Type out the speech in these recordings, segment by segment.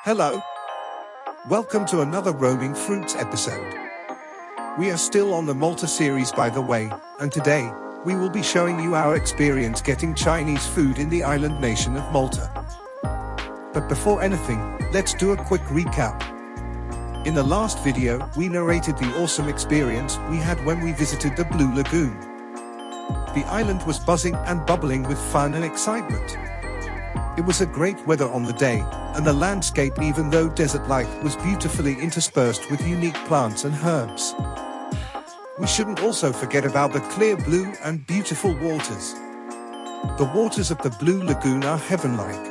Hello. Welcome to another Roaming Fruits episode. We are still on the Malta series, by the way, and today, we will be showing you our experience getting Chinese food in the island nation of Malta. But before anything, let's do a quick recap. In the last video, we narrated the awesome experience we had when we visited the Blue Lagoon. The island was buzzing and bubbling with fun and excitement. It was a great weather on the day, and the landscape, even though desert-like, was beautifully interspersed with unique plants and herbs. We shouldn't also forget about the clear blue and beautiful waters. The waters of the Blue Lagoon are heaven-like.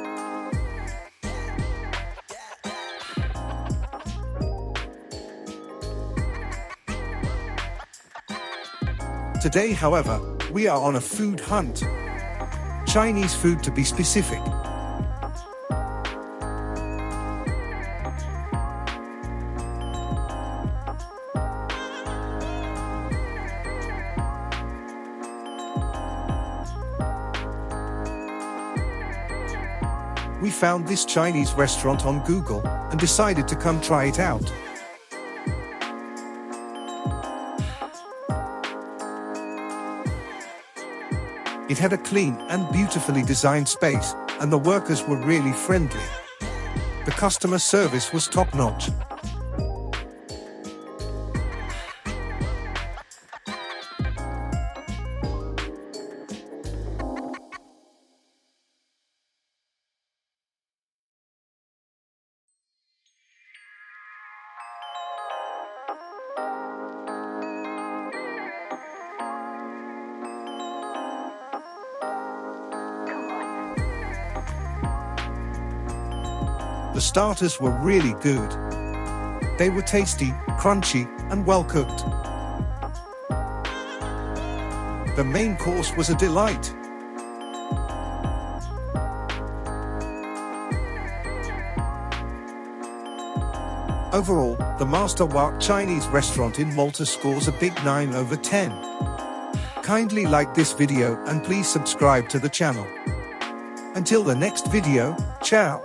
Today, however, we are on a food hunt. Chinese food, to be specific. We found this Chinese restaurant on Google and decided to come try it out. It had a clean and beautifully designed space, and the workers were really friendly. The customer service was top-notch. The starters were really good. They were tasty, crunchy, and well cooked. The main course was a delight. Overall, the Master Wok Chinese restaurant in Malta scores a big 9 over 10. Kindly like this video and please subscribe to the channel. Until the next video, ciao.